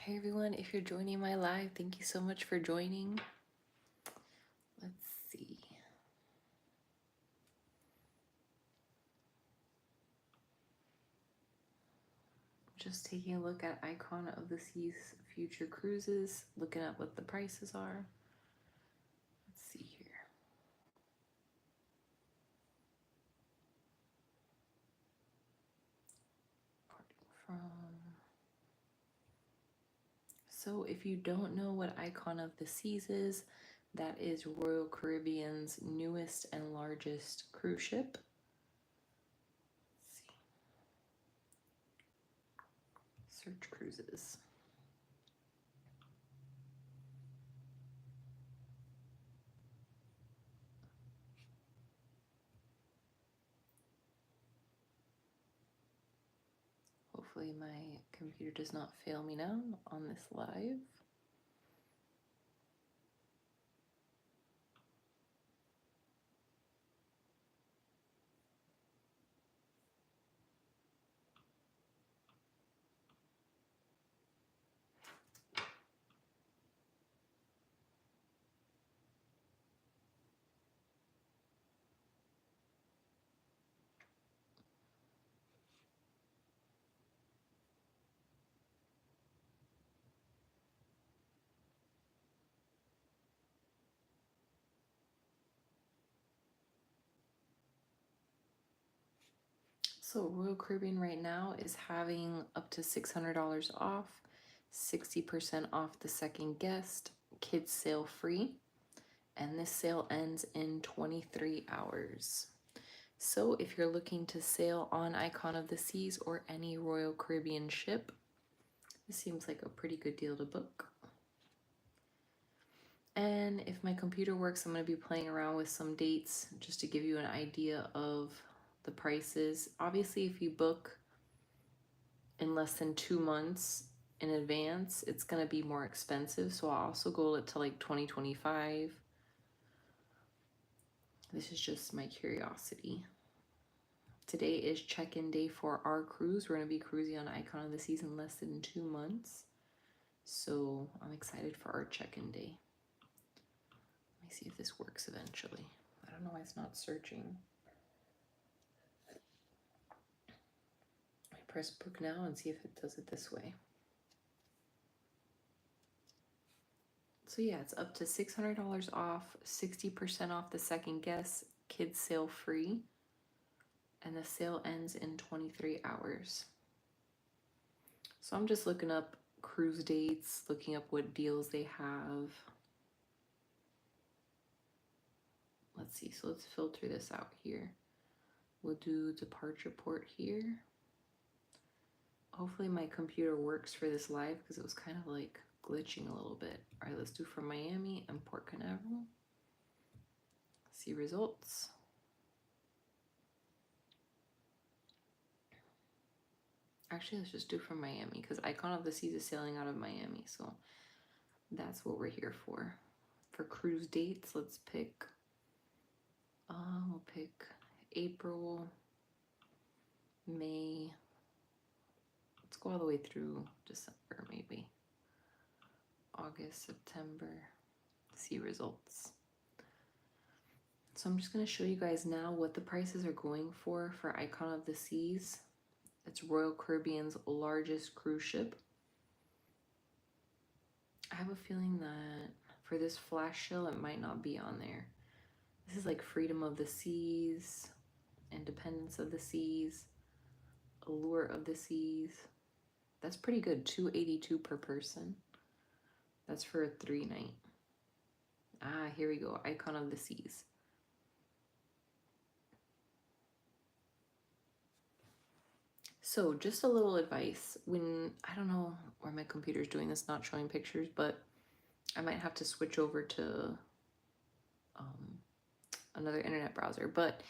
Hey everyone, if you're joining my live, thank you so much for joining. Let's see. Just taking a look at Icon of the Seas future cruises, looking at what the prices are. Let's see here. So if you don't know what Icon of the Seas is, that is Royal Caribbean's newest and largest cruise ship. Let's see. Search cruises. Hopefully my computer does not fail me now on this live. So Royal Caribbean right now is having up to $600 off, 60% off the second guest, kids sale free, and this sale ends in 23 hours. So if you're looking to sail on Icon of the Seas or any Royal Caribbean ship, this seems like a pretty good deal to book. And if my computer works, I'm going to be playing around with some dates just to give you an idea of the prices. Obviously, if you book in less than 2 months in advance, it's going to be more expensive. So I'll also go it to like 2025. This is just my curiosity. Today is check-in day for our cruise. We're going to be cruising on Icon of the Seas in less than 2 months. So I'm excited for our check-in day. Let me see if this works eventually. I don't know why it's not searching. I press book now and see if it does it this way. So yeah, it's up to $600 off, 60% off the second guest, kids sale free, and the sale ends in 23 hours. So I'm just looking up cruise dates, looking up what deals they have. Let's see, so let's filter this out here. We'll do departure port here. Hopefully my computer works for this live because it was kind of like glitching a little bit. All right, let's do from Miami and Port Canaveral. See results. Actually, let's just do from Miami because Icon of the Seas is sailing out of Miami, so that's what we're here for. For cruise dates, let's pick, we'll pick April, May. Let's go all the way through December, maybe. August, September. See results. So I'm just going to show you guys now what the prices are going for Icon of the Seas. It's Royal Caribbean's largest cruise ship. I have a feeling that for this flash sale, it might not be on there. This is like Freedom of the Seas, Independence of the Seas, Allure of the Seas. That's pretty good, $282 per person. That's for a 3-night. Ah, here we go, Icon of the Seas. So just a little advice, when, I don't know where my computer's doing this, not showing pictures, but I might have to switch over to another internet browser. But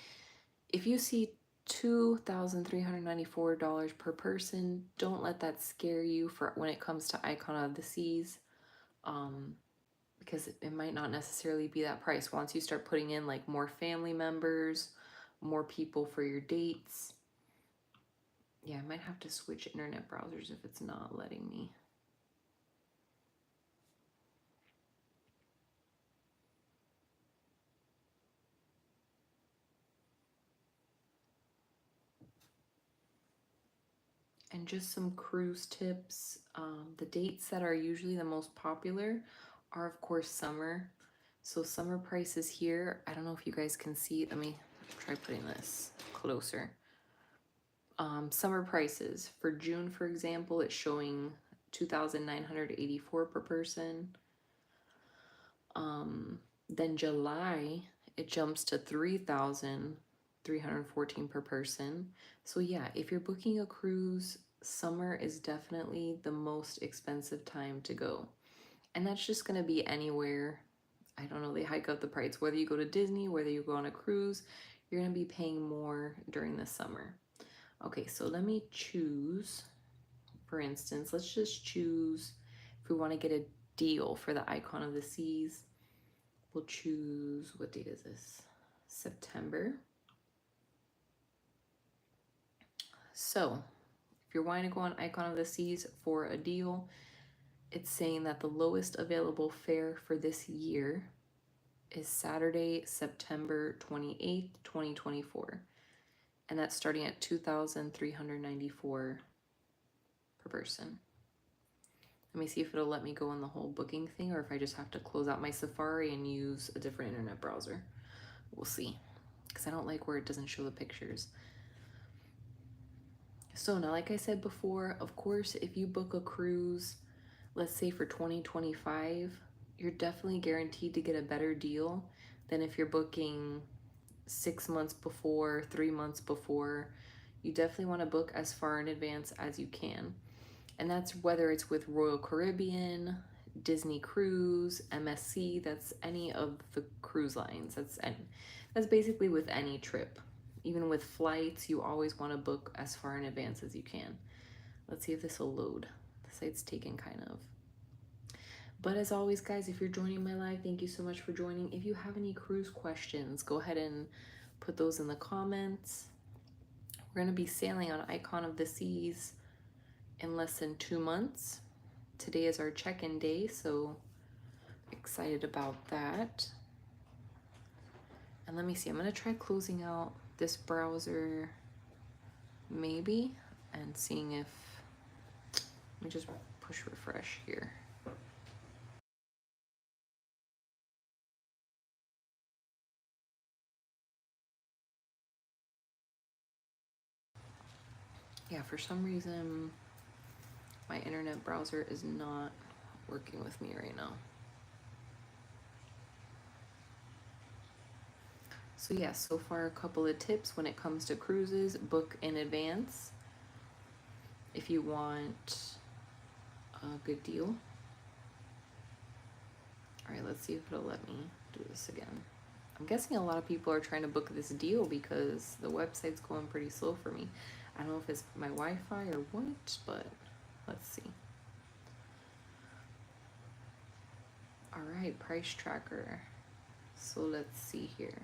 if you see $2,394 per person, don't let that scare you for when it comes to Icon of the Seas, because it might not necessarily be that price. Once you start putting in like more family members, more people for your dates, yeah, I might have to switch internet browsers if it's not letting me. And just some cruise tips. The dates that are usually the most popular are, of course, summer. So summer prices here, I don't know if you guys can see. Let me try putting this closer. Summer prices for June, for example, it's showing 2,984 per person. Then July, it jumps to 3,314 per person. So yeah, if you're booking a cruise, summer is definitely the most expensive time to go. And that's just gonna be anywhere. I don't know, they hike up the price. Whether you go to Disney, whether you go on a cruise, you're gonna be paying more during the summer. Okay, so let me choose, for instance, let's just choose if we want to get a deal for the Icon of the Seas. We'll choose, what date is this? September. So if you're wanting to go on Icon of the Seas for a deal, it's saying that the lowest available fare for this year is Saturday, September 28th, 2024. And that's starting at 2,394 per person. Let me see if it'll let me go on the whole booking thing or if I just have to close out my Safari and use a different internet browser. We'll see, because I don't like where it doesn't show the pictures. So now, like I said before, of course, if you book a cruise, let's say for 2025, you're definitely guaranteed to get a better deal than if you're booking 6 months before, 3 months before. You definitely want to book as far in advance as you can. And that's whether it's with Royal Caribbean, Disney Cruise, MSC, that's any of the cruise lines. That's basically with any trip. Even with flights, you always want to book as far in advance as you can. Let's see if this will load. The site's taken kind of. But as always, guys, if you're joining my live, thank you so much for joining. If you have any cruise questions, go ahead and put those in the comments. We're going to be sailing on Icon of the Seas in less than 2 months. Today is our check-in day, so excited about that. And let me see, I'm gonna try closing out this browser maybe and seeing if, let me just push refresh here. Yeah, for some reason my internet browser is not working with me right now. So yeah, so far a couple of tips when it comes to cruises. Book in advance if you want a good deal. All right, let's see if it'll let me do this again. I'm guessing a lot of people are trying to book this deal because the website's going pretty slow for me. I don't know if it's my Wi-Fi or what, but let's see. All right, price tracker. So let's see here.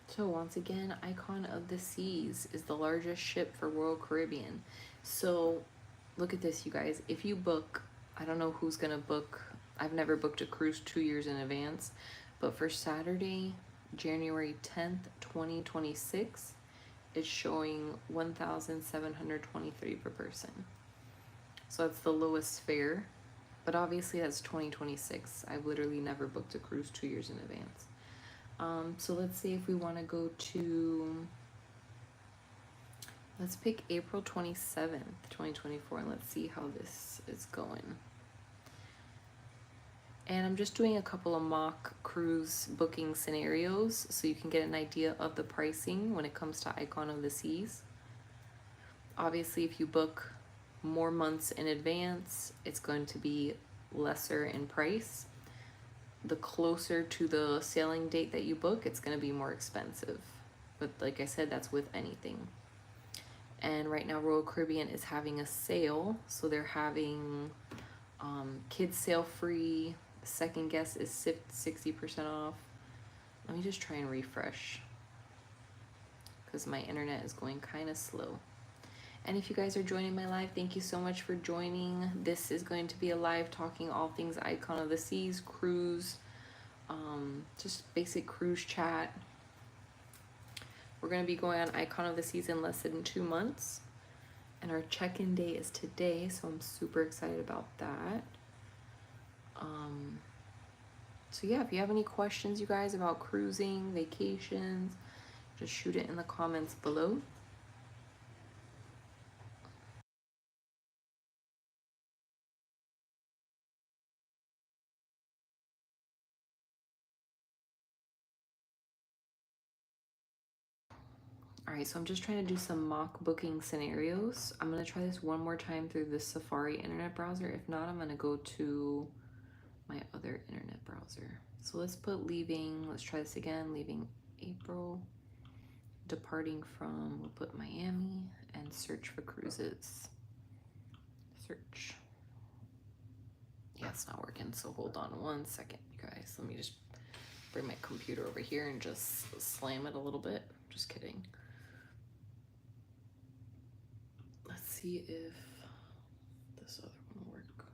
So once again, Icon of the Seas is the largest ship for Royal Caribbean. So look at this, you guys. If you book, I don't know who's gonna book. I've never booked a cruise 2 years in advance, but for Saturday, January 10th, 2026, it's showing 1,723 per person. So that's the lowest fare, but obviously that's 2026. I've literally never booked a cruise 2 years in advance. So let's see if we want to go to, let's pick April 27th, 2024, and let's see how this is going. And I'm just doing a couple of mock cruise booking scenarios so you can get an idea of the pricing when it comes to Icon of the Seas. Obviously, if you book more months in advance, it's going to be lesser in price. The closer to the sailing date that you book, it's going to be more expensive. But like I said, that's with anything. And right now Royal Caribbean is having a sale, so they're having kids sail free. Second guest is 60% off. Let me just try and refresh because my internet is going kind of slow. And if you guys are joining my live, thank you so much for joining. This is going to be a live talking all things Icon of the Seas, cruise, just basic cruise chat. We're going to be going on Icon of the Seas in less than 2 months. And our check-in day is today, so I'm super excited about that. So yeah, if you have any questions, you guys, about cruising, vacations, just shoot it in the comments below. All right, so I'm just trying to do some mock booking scenarios. I'm gonna try this one more time through the Safari internet browser. If not, I'm gonna go to my other internet browser. So let's put leaving, let's try this again, leaving April, departing from, we'll put Miami, and search for cruises. Search. Yeah, it's not working, so hold on one second, you guys. Let me just bring my computer over here and just slam it a little bit. Just kidding. Let's see if this other one will work.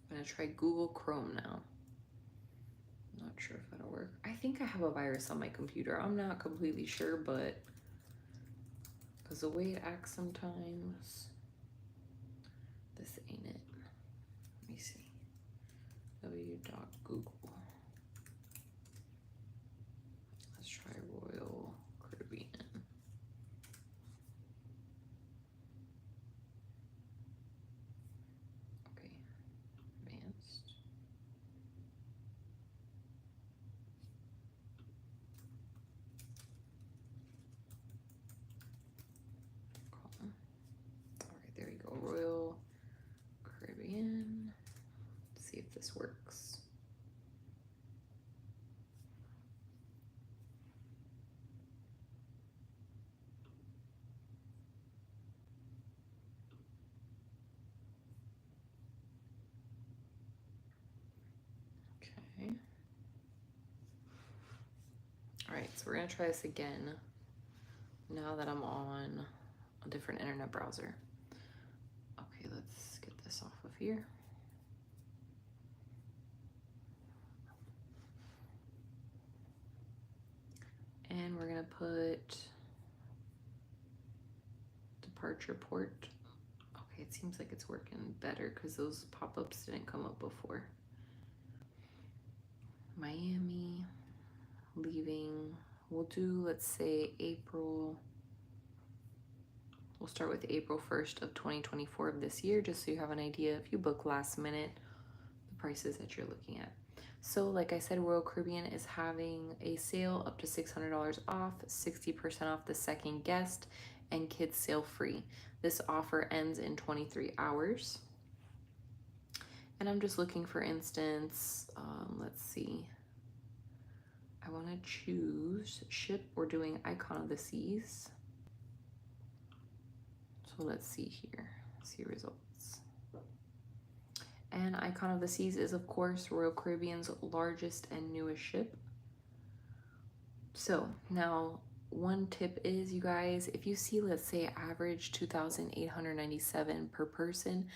I'm gonna try Google Chrome now. I'm not sure if that'll work. I think I have a virus on my computer. I'm not completely sure, but because the way it acts sometimes, this ain't it. Let me see. w.google. Let's try Royal Caribbean. Okay, advanced. All right, there you go. Royal Caribbean. Let's see if this works. Okay. All right, so we're gonna try this again now that I'm on a different internet browser. Okay, let's get this off of here. And we're gonna put departure port. Okay, it seems like it's working better because those pop-ups didn't come up before. Miami, leaving, we'll do, let's say April. We'll start with April 1st of 2024 of this year, just so you have an idea if you book last minute, the prices that you're looking at. So like I said, Royal Caribbean is having a sale up to $600 off, 60% off the second guest, and kids sail free. This offer ends in 23 hours. And I'm just looking, for instance, let's see. I want to choose ship. We're doing Icon of the Seas. So let's see here, see results. And Icon of the Seas is, of course, Royal Caribbean's largest and newest ship. So now, one tip is, you guys, if you see, let's say, average 2,897 per person,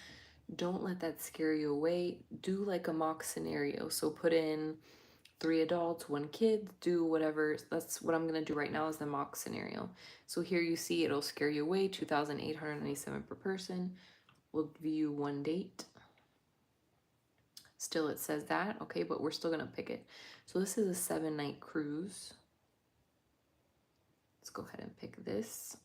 don't let that scare you away. Do like a mock scenario. So put in 3 adults, 1 kid, do whatever. That's what I'm gonna do right now, is the mock scenario. So here you see it'll scare you away, 2,897 per person. We'll view 1 date. Still it says that, okay, but we're still gonna pick it. So this is a 7-night cruise. Let's go ahead and pick this.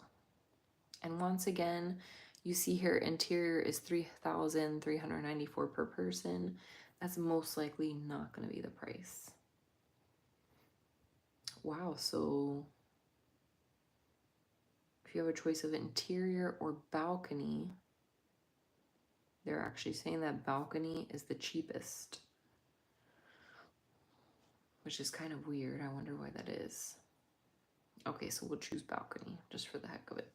And once again, you see here interior is 3,394 per person. That's most likely not gonna be the price. Wow, so if you have a choice of interior or balcony, they're actually saying that balcony is the cheapest, which is kind of weird. I wonder why that is. Okay, so we'll choose balcony just for the heck of it.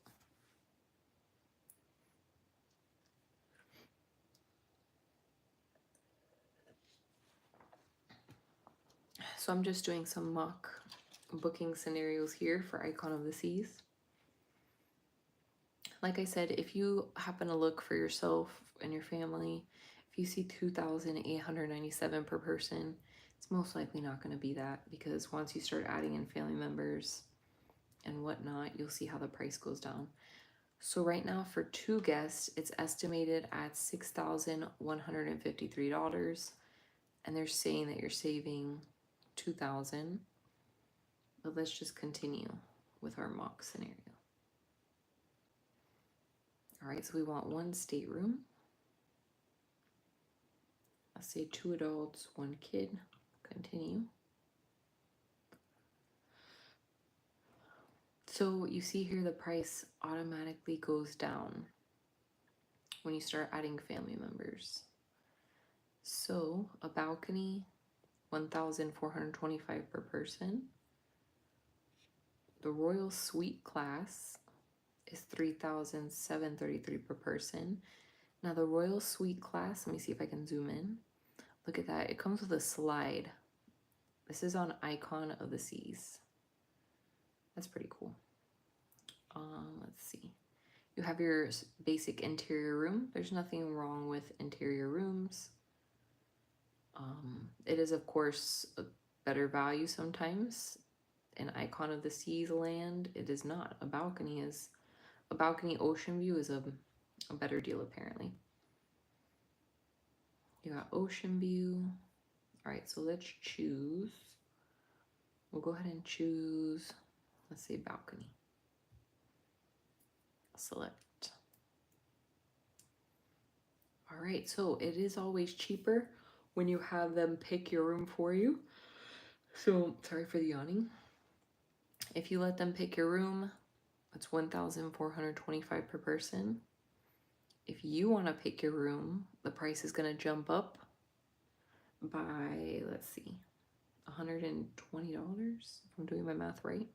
So I'm just doing some mock booking scenarios here for Icon of the Seas. Like I said, if you happen to look for yourself and your family If you see 2,897 per person, it's most likely not going to be that, because once you start adding in family members and whatnot, you'll see how the price goes down. So right now for 2 guests, it's estimated at $6,153, and they're saying that you're saving $2,000. But let's just continue with our mock scenario. All right, so we want 1 stateroom. Let's say 2 adults, 1 kid. Continue. So you see here the price automatically goes down when you start adding family members. So a balcony, 1,425 per person. The Royal Suite class is 3,733 per person. Now the Royal Suite class, let me see if I can zoom in. Look at that, it comes with a slide. This is on Icon of the Seas. That's pretty cool. Let's see. You have your basic interior room. There's nothing wrong with interior rooms. It is, of course, a better value sometimes. An Icon of the Seas land, it is not. A balcony ocean view is a better deal, apparently. You got ocean view. All right, so let's choose. We'll go ahead and choose, let's say balcony. Select. All right, so it is always cheaper when you have them pick your room for you. So, sorry for the yawning. If you let them pick your room, it's 1,425 per person. If you want to pick your room, the price is going to jump up by, let's see, $120, if I'm doing my math right.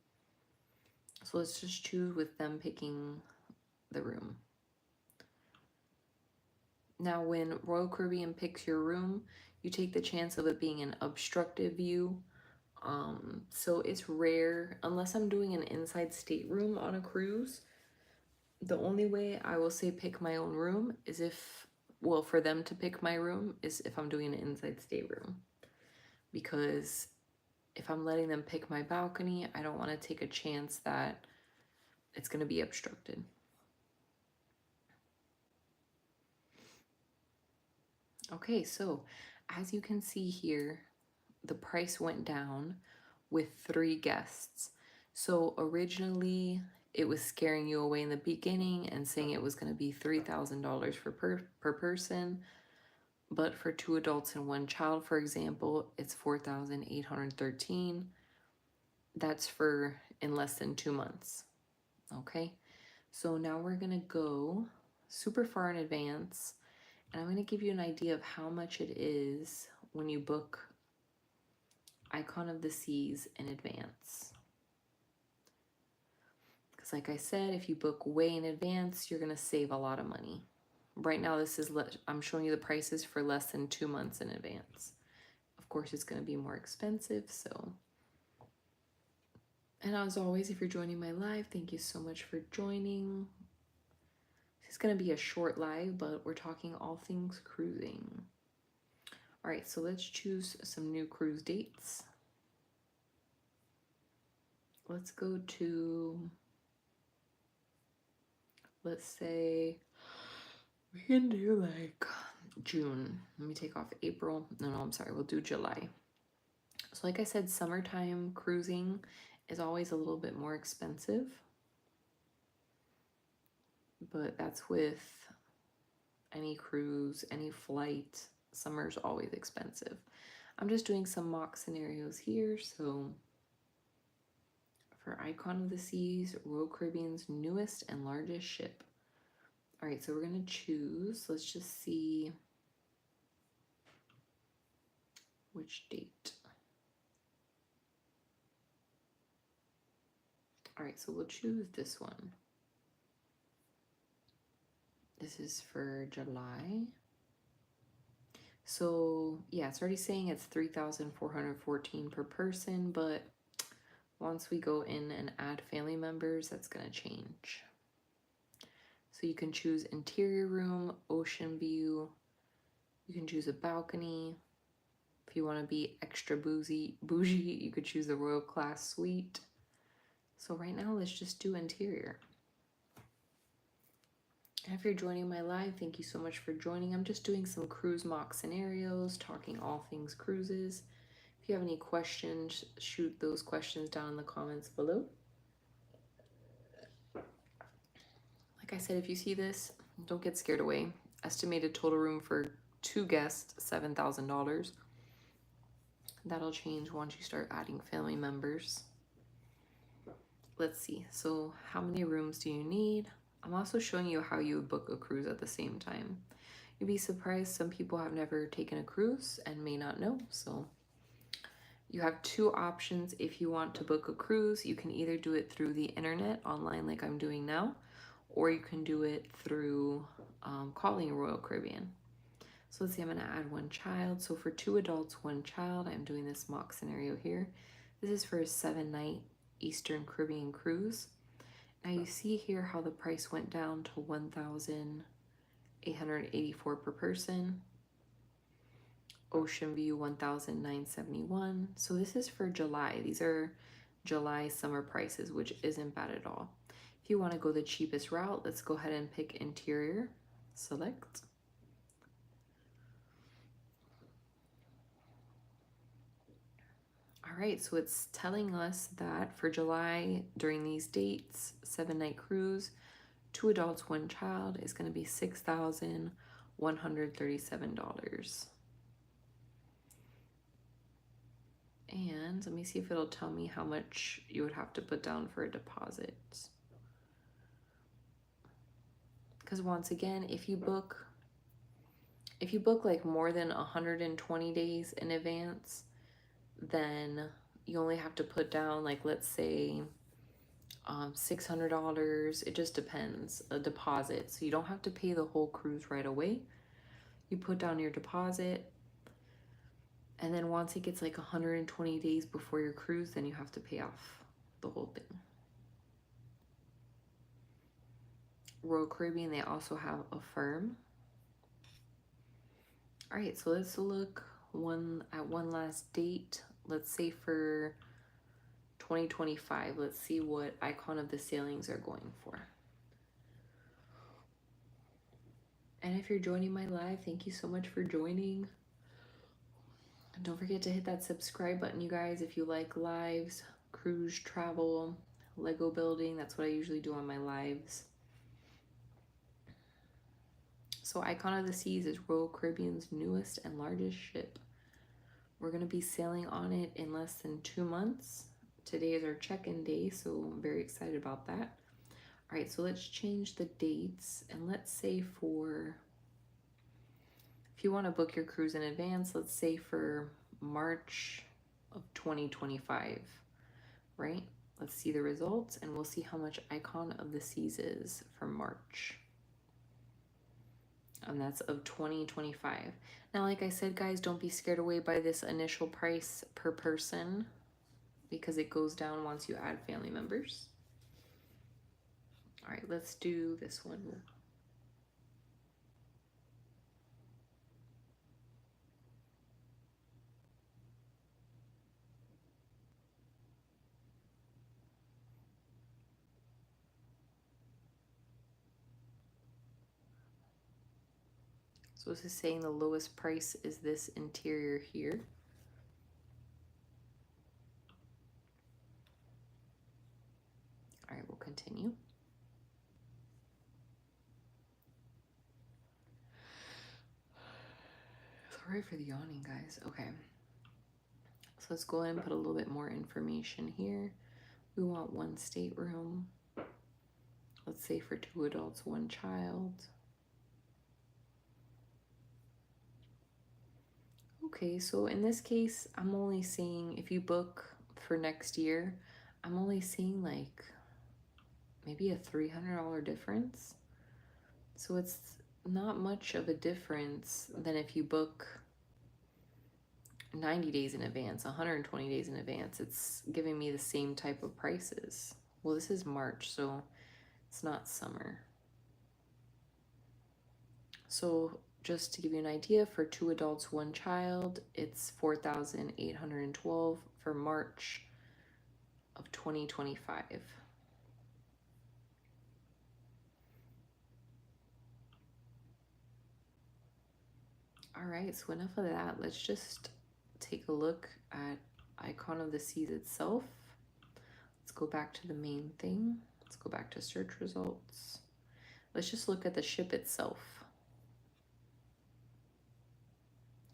So let's just choose with them picking the room. Now, when Royal Caribbean picks your room, you take the chance of it being an obstructive view. So it's rare, unless I'm doing an inside stateroom on a cruise. The only way I will say pick my own room is if, well, for them to pick my room is if I'm doing an inside stateroom. Because if I'm letting them pick my balcony, I don't want to take a chance that it's going to be obstructed. Okay, so as you can see here, the price went down with 3 guests. So originally it was scaring you away in the beginning and saying it was going to be $3,000 per person. But for 2 adults and 1 child, for example, it's $4,813. That's for in less than 2 months. Okay, so now we're going to go super far in advance. And I'm going to give you an idea of how much it is when you book Icon of the Seas in advance. Because like I said, if you book way in advance, you're going to save a lot of money. Right now, I'm showing you the prices for less than 2 months in advance. Of course, it's going to be more expensive, so. And as always, if you're joining my live, thank you so much for joining. This is going to be a short live, but we're talking all things cruising. All right, so let's choose some new cruise dates. Let's go to, let's say, we can do like June. Let me take off April. No, I'm sorry, we'll do July. So like I said, summertime cruising is always a little bit more expensive. But that's with any cruise, any flight. Summer's always expensive. I'm just doing some mock scenarios here. So for Icon of the Seas, Royal Caribbean's newest and largest ship. All right, so we're going to choose. Let's just see which date. All right, so we'll choose this one. This is for July. So yeah, it's already saying it's $3,414 per person, but once we go in and add family members, that's gonna change. So you can choose interior room, ocean view, You can choose a balcony. If you want to be extra bougie, you could choose the Royal Class Suite. So right now, let's just do interior. And if you're joining my live, thank you so much for joining. I'm just doing some cruise mock scenarios, talking all things cruises. If you have any questions, shoot those questions down in the comments below. Like I said, if you see this, don't get scared away. Estimated total room for 2 guests, $7,000. That'll change once you start adding family members. Let's see. So how many rooms do you need? I'm also showing you how you would book a cruise at the same time. You'd be surprised, some people have never taken a cruise and may not know. So you have 2 options. If you want to book a cruise, you can either do it through the internet online like I'm doing now, or you can do it through calling Royal Caribbean. So let's see, I'm going to add 1 child. So for 2 adults, 1 child, I'm doing this mock scenario here. This is for a 7-night Eastern Caribbean cruise. Now you see here how the price went down to $1,884 per person. Ocean View, $1,971. So this is for July. These are July summer prices, which isn't bad at all. If you want to go the cheapest route, let's go ahead and pick interior. Select. All right, so it's telling us that for July, during these dates, 7-night cruise, 2 adults, 1 child is going to be $6,137. And let me see if it'll tell me how much you would have to put down for a deposit. Because once again, if you book like more than 120 days in advance, then you only have to put down, like, let's say $600. It just depends, a deposit. So you don't have to pay the whole cruise right away. You put down your deposit, and then once it gets like 120 days before your cruise, then you have to pay off the whole thing. Royal Caribbean, they also have Affirm. All right, so let's look at one last date. Let's say for 2025. Let's see what Icon of the Sailings are going for. And if you're joining my live, thank you so much for joining. Don't forget to hit that subscribe button, you guys, if you like lives, cruise, travel, Lego building. That's what I usually do on my lives. So Icon of the Seas is Royal Caribbean's newest and largest ship. We're going to be sailing on it in less than 2 months. Today is our check-in day, so I'm very excited about that. All right, so let's change the dates, and let's say for, if you want to book your cruise in advance, let's say for March of 2025, right? Let's see the results, and we'll see how much Icon of the Seas is for March. And that's of 2025. Now, like I said, guys, don't be scared away by this initial price per person, because it goes down once you add family members. All right, let's do this one. So this is saying the lowest price is this interior here. All right, we'll continue. Sorry for the yawning, guys. Okay. So let's go ahead and put a little bit more information here. We want 1 stateroom. Let's say for 2 adults, 1 child. Okay, so in this case, I'm only seeing, if you book for next year, I'm only seeing like maybe a $300 difference. So it's not much of a difference than if you book 90 days in advance, 120 days in advance. It's giving me the same type of prices. Well, this is March, so it's not summer. So just to give you an idea, for 2 adults, 1 child, it's $4,812 for March of 2025. All right, so enough of that. Let's just take a look at Icon of the Seas itself. Let's go back to the main thing. Let's go back to search results. Let's just look at the ship itself.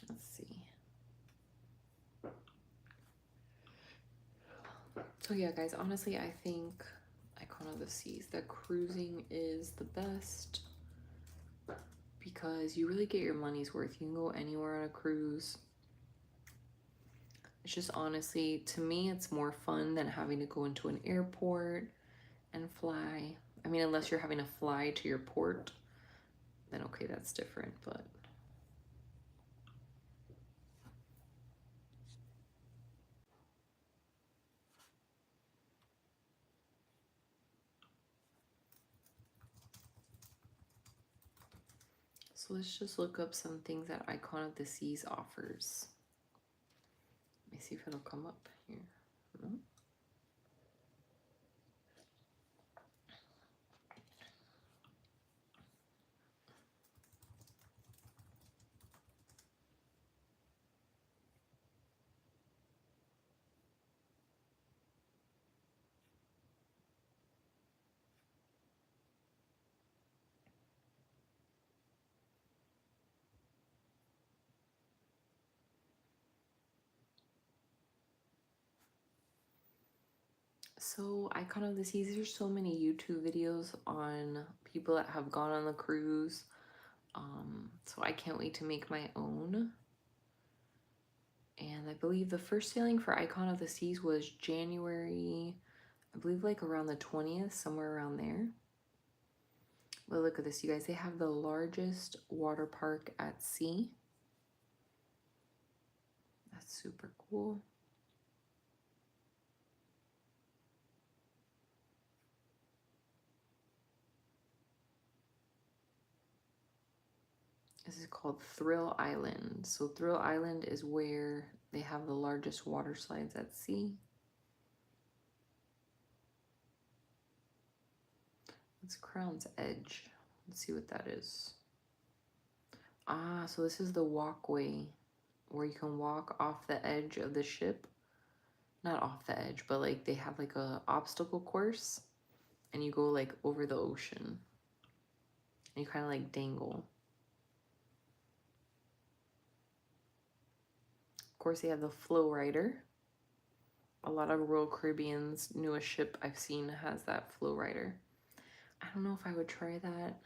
Let's see. So yeah, guys, honestly, I think Icon of the Seas, the cruising is the best because you really get your money's worth. You can go anywhere on a cruise. It's just honestly, to me, it's more fun than having to go into an airport and fly. I mean, unless you're having to fly to your port, then okay, that's different, but so let's just look up some things that Icon of the Seas offers. Let me see if it'll come up here. No? So Icon of the Seas, there's so many YouTube videos on people that have gone on the cruise. So I can't wait to make my own. And I believe the first sailing for Icon of the Seas was January, I believe like around the 20th, somewhere around there. But look at this, you guys. They have the largest water park at sea. That's super cool. This is called Thrill Island. So Thrill Island is where they have the largest water slides at sea. It's Crown's Edge. Let's see what that is. Ah, so this is the walkway where you can walk off the edge of the ship. Not off the edge, but like they have like a obstacle course and you go like over the ocean. And you kind of like dangle. Of course, they have the Flow Rider. A lot of Royal Caribbean's newest ship I've seen has that Flow Rider. I don't know if I would try that.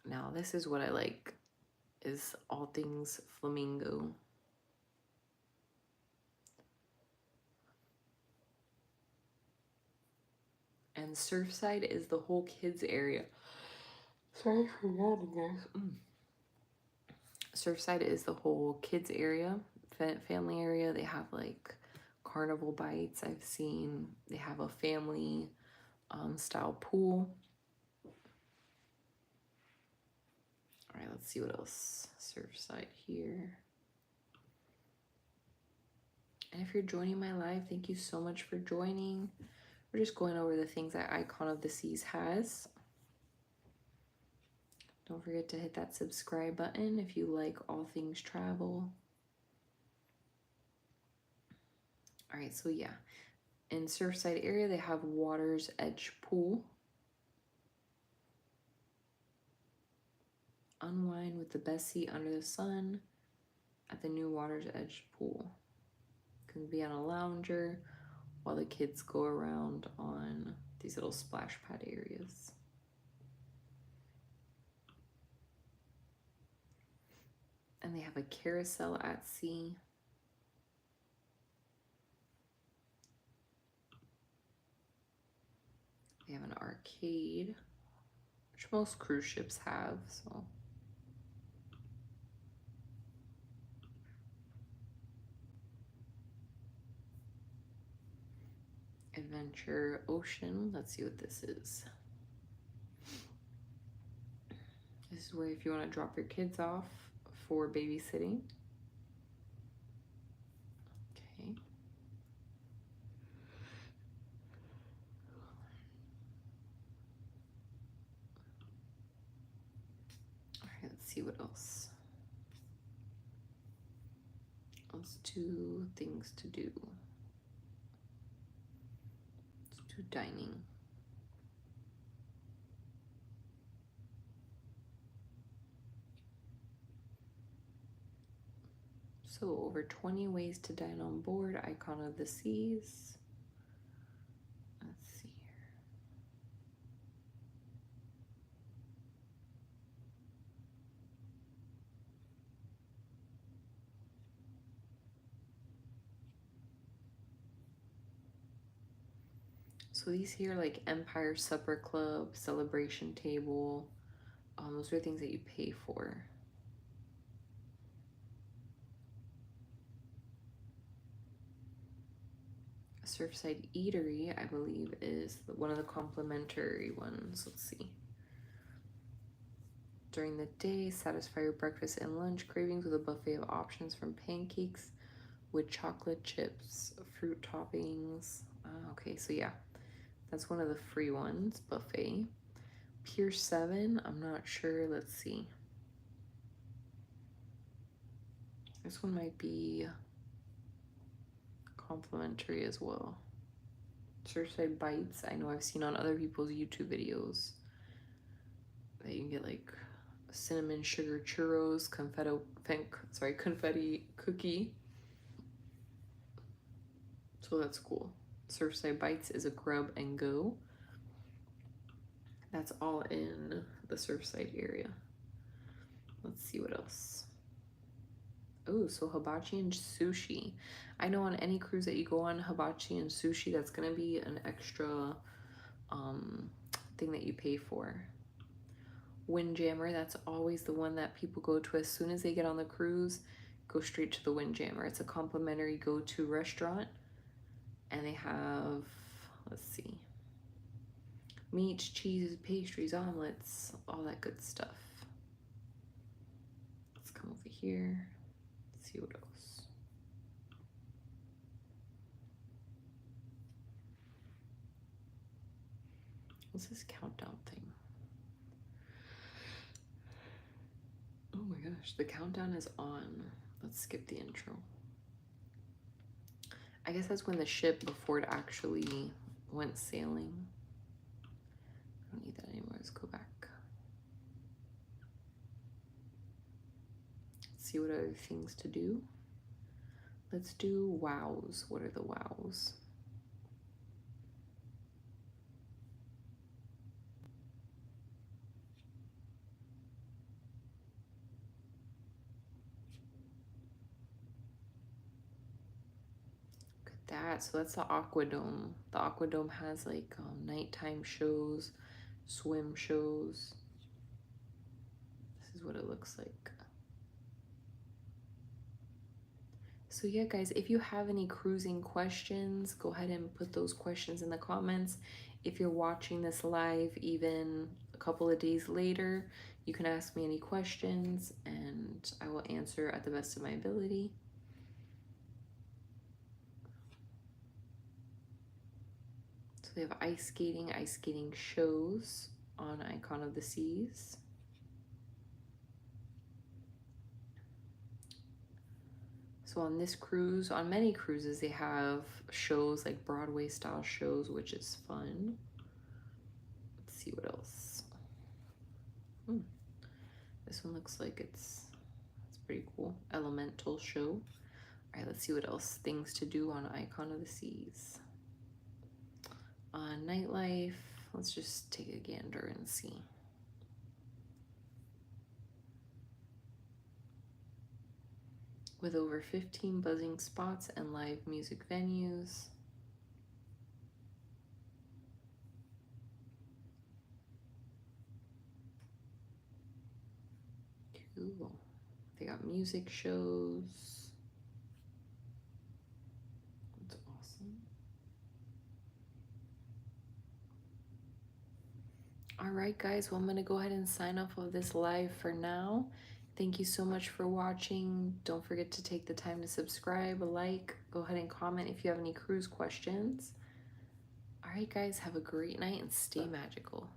Now, this is what I like, is all things flamingo. And Surfside is the whole kids area. Sorry for yawning, guys. Surfside is the whole kids area, family area. They have like carnival bites I've seen. They have a family style pool. All right, let's see what else. Surfside here. And if you're joining my live, thank you so much for joining. We're just going over the things that Icon of the Seas has. Don't forget to hit that subscribe button if you like all things travel. All right, so yeah. In Surfside area, they have Water's Edge Pool. Unwind with the best seat under the sun at the new Water's Edge Pool. You can be on a lounger while the kids go around on these little splash pad areas. And they have a carousel at sea. They have an arcade, which most cruise ships have, so. Adventure Ocean. Let's see what this is. This is where if you want to drop your kids off for babysitting. Okay. All right, let's see what else. Let's do things to do. Let's do dining. So over 20 ways to dine on board, Icon of the Seas. Let's see here. So these here, like Empire Supper Club, Celebration Table, those are things that you pay for. Surfside Eatery, I believe, is one of the complimentary ones. Let's see. During the day, satisfy your breakfast and lunch cravings with a buffet of options from pancakes with chocolate chips, fruit toppings. Okay, so yeah, that's one of the free ones, buffet. Pier 7, I'm not sure. Let's see. This one might be complimentary as well. Surfside Bites, I know I've seen on other people's YouTube videos that you can get like cinnamon sugar churros, confetti cookie. So that's cool. Surfside Bites is a grub and go. That's all in the Surfside area. Let's see what else. Oh, so hibachi and sushi. I know on any cruise that you go on, hibachi and sushi, that's gonna be an extra thing that you pay for. Windjammer, that's always the one that people go to as soon as they get on the cruise. Go straight to the Windjammer. It's a complimentary go-to restaurant, and they have, let's see, meats, cheeses, pastries, omelets, all that good stuff. Let's come over here. Let's see what else. What's this countdown thing? Oh my gosh, the countdown is on. Let's skip the intro. I guess that's when the ship, before it actually went sailing. I don't need that anymore. Let's go back. Let's see what other things to do. Let's do wows. What are the wows? That, so that's the Aquadome. The Aquadome has like nighttime shows, swim shows. This is what it looks like. So yeah, guys, if you have any cruising questions, go ahead and put those questions in the comments. If you're watching this live even a couple of days later, you can ask me any questions and I will answer at the best of my ability. So they have ice skating shows on Icon of the Seas. So on this cruise, on many cruises, they have shows like Broadway style shows, which is fun. Let's see what else. This one looks like it's pretty cool. Elemental show. All right, let's see what else. Things to do on Icon of the Seas. Nightlife. Let's just take a gander and see. With over 15 buzzing spots and live music venues. Cool. They got music shows. That's awesome. All right, guys. Well, I'm going to go ahead and sign off of this live for now. Thank you so much for watching. Don't forget to take the time to subscribe, like, go ahead and comment if you have any cruise questions. All right, guys. Have a great night and stay magical.